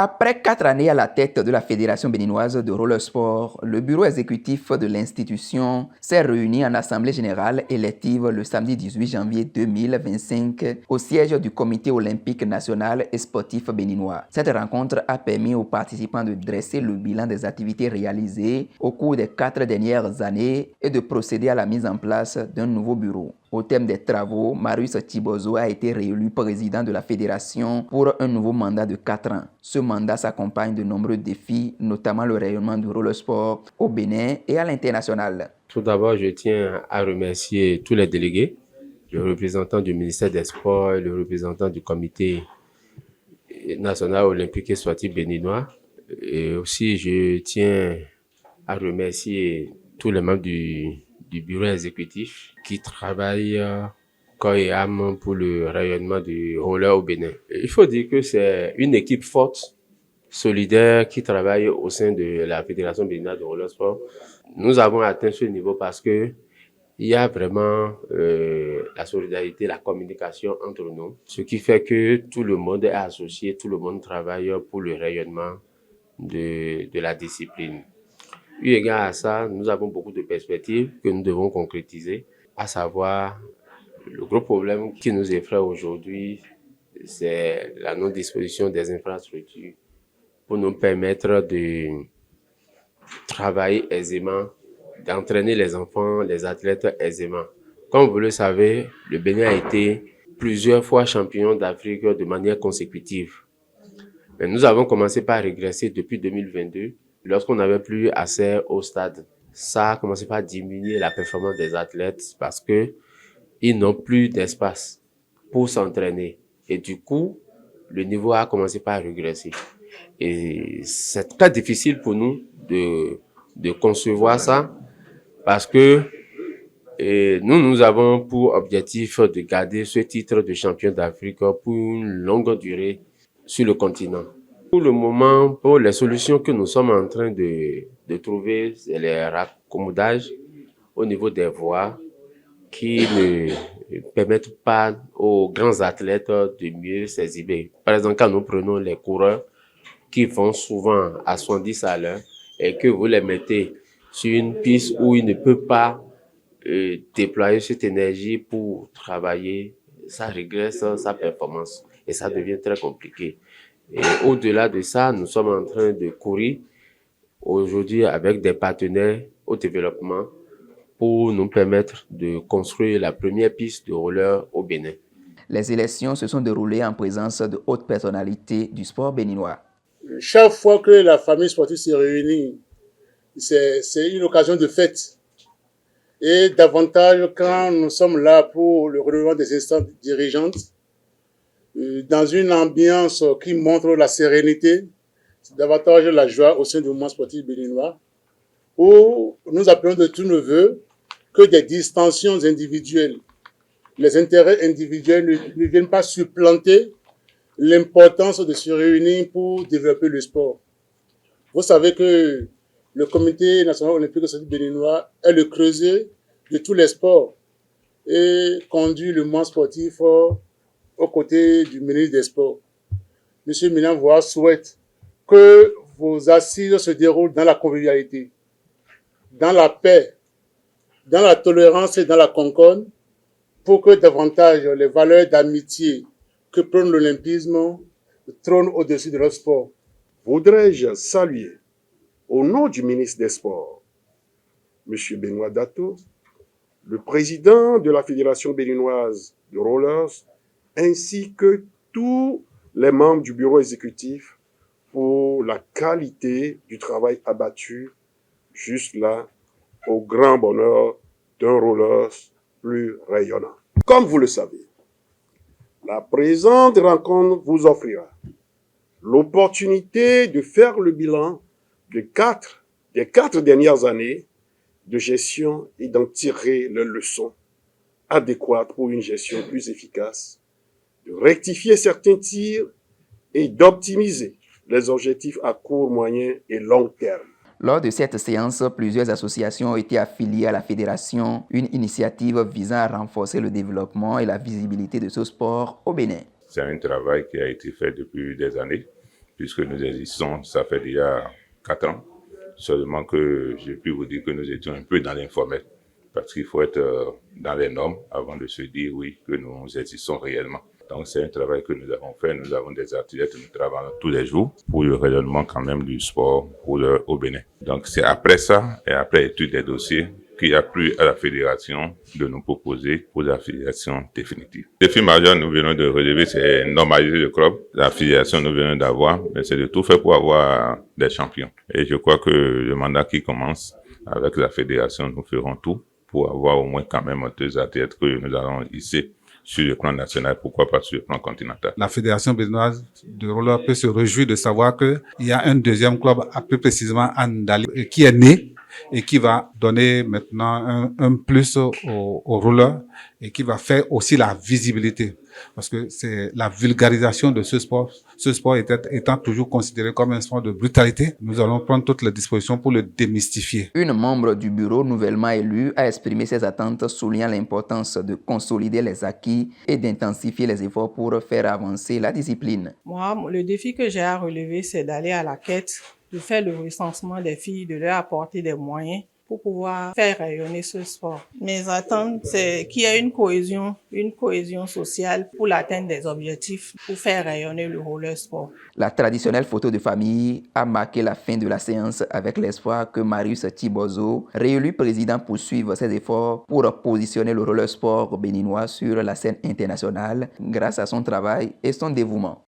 Après 4 années à la tête de la Fédération béninoise de roller sport, le bureau exécutif de l'institution s'est réuni en assemblée générale élective le samedi 18 janvier 2025 au siège du Comité olympique national et sportif béninois. Cette rencontre a permis aux participants de dresser le bilan des activités réalisées au cours des 4 dernières années et de procéder à la mise en place d'un nouveau bureau. Au thème des travaux, Marius Thibozo a été réélu président de la fédération pour un nouveau mandat de 4 ans. Ce mandat s'accompagne de nombreux défis, notamment le rayonnement du roller sport au Bénin et à l'international. Tout d'abord, je tiens à remercier tous les délégués, le représentant du ministère des Sports, le représentant du Comité national olympique et sportif béninois. Et aussi, je tiens à remercier tous les membres du bureau exécutif qui travaillent corps et âme pour le rayonnement du roller au Bénin. Il faut dire que c'est une équipe forte, solidaire, qui travaille au sein de la Fédération béninoise de roller sport. Nous avons atteint ce niveau parce que il y a vraiment la solidarité, la communication entre nous, ce qui fait que tout le monde est associé, tout le monde travaille pour le rayonnement de la discipline. Eu égard à ça, nous avons beaucoup de perspectives que nous devons concrétiser, à savoir le gros problème qui nous effraie aujourd'hui, c'est la non-disposition des infrastructures pour nous permettre de travailler aisément, d'entraîner les enfants, les athlètes aisément. Comme vous le savez, le Bénin a été plusieurs fois champion d'Afrique de manière consécutive. Mais nous avons commencé par régresser depuis 2022, lorsqu'on n'avait plus accès au stade. Ça a commencé par diminuer la performance des athlètes parce que ils n'ont plus d'espace pour s'entraîner. Et du coup, le niveau a commencé par régresser. Et c'est très difficile pour nous de concevoir ça parce que nous avons pour objectif de garder ce titre de champion d'Afrique pour une longue durée sur le continent. Pour le moment, pour les solutions que nous sommes en train de trouver, c'est les raccommodages au niveau des voies qui ne permettent pas aux grands athlètes de mieux s'exhiber. Par exemple, quand nous prenons les coureurs qui vont souvent à 70 à l'heure et que vous les mettez sur une piste où ils ne peuvent pas déployer cette énergie pour travailler, ça régresse sa performance et ça devient très compliqué. Et au-delà de ça, nous sommes en train de courir aujourd'hui avec des partenaires au développement pour nous permettre de construire la première piste de roller au Bénin. Les élections se sont déroulées en présence de hautes personnalités du sport béninois. Chaque fois que la famille sportive se réunit, c'est une occasion de fête. Et davantage quand nous sommes là pour le renouvellement des instances dirigeantes, dans une ambiance qui montre la sérénité, c'est davantage la joie au sein du mouvement sportif béninois, où nous appelons de tous nos voeux que des distensions individuelles, les intérêts individuels ne viennent pas supplanter l'importance de se réunir pour développer le sport. Vous savez que le Comité national olympique et sportif béninois est le creuset de tous les sports et conduit le mouvement sportif aux côtés du ministre des Sports. Monsieur Milan Voix souhaite que vos assises se déroulent dans la convivialité, dans la paix, dans la tolérance et dans la concorde, pour que davantage les valeurs d'amitié que prône l'olympisme trônent au-dessus de notre sport. Voudrais-je saluer, au nom du ministre des Sports, M. Benoît Dato, le président de la Fédération béninoise de rollers, ainsi que tous les membres du bureau exécutif pour la qualité du travail abattu juste là, au grand bonheur d'un rollers plus rayonnant. Comme vous le savez, la présente rencontre vous offrira l'opportunité de faire le bilan des quatre dernières années de gestion et d'en tirer les leçons adéquates pour une gestion plus efficace, de rectifier certains tirs et d'optimiser les objectifs à court, moyen et long terme. Lors de cette séance, plusieurs associations ont été affiliées à la fédération, une initiative visant à renforcer le développement et la visibilité de ce sport au Bénin. C'est un travail qui a été fait depuis des années, puisque nous existons, ça fait déjà 4 ans. Seulement que j'ai pu vous dire que nous étions un peu dans l'informel, parce qu'il faut être dans les normes avant de se dire oui, que nous existons réellement. Donc c'est un travail que nous avons fait. Nous avons des athlètes, nous travaillons tous les jours pour le rayonnement quand même du sport au Bénin. Donc c'est après ça et après étude des dossiers qu'il a plu à la fédération de nous proposer pour l'affiliation définitive. Le défi majeur nous venons de relever, c'est normaliser le club. L'affiliation nous venons d'avoir, mais c'est de tout faire pour avoir des champions. Et je crois que le mandat qui commence avec la fédération, nous ferons tout pour avoir au moins quand même 2 athlètes que nous allons hisser sur le plan national, pourquoi pas sur le plan continental. La Fédération béninoise de roller peut se réjouir de savoir qu'il y a un deuxième club, plus précisément à Ndali, qui est né et qui va donner maintenant un plus aux rollers et qui va faire aussi la visibilité. Parce que c'est la vulgarisation de ce sport. Ce sport étant toujours considéré comme un sport de brutalité, nous allons prendre toutes les dispositions pour le démystifier. Une membre du bureau nouvellement élue a exprimé ses attentes, soulignant l'importance de consolider les acquis et d'intensifier les efforts pour faire avancer la discipline. Moi, le défi que j'ai à relever, c'est d'aller à la quête, de faire le recensement des filles, de leur apporter des moyens pour pouvoir faire rayonner ce sport. Mes attentes, c'est qu'il y ait une cohésion sociale pour l'atteinte des objectifs, pour faire rayonner le roller sport. La traditionnelle photo de famille a marqué la fin de la séance avec l'espoir que Marius Thibozo, réélu président, poursuive ses efforts pour positionner le roller sport béninois sur la scène internationale grâce à son travail et son dévouement.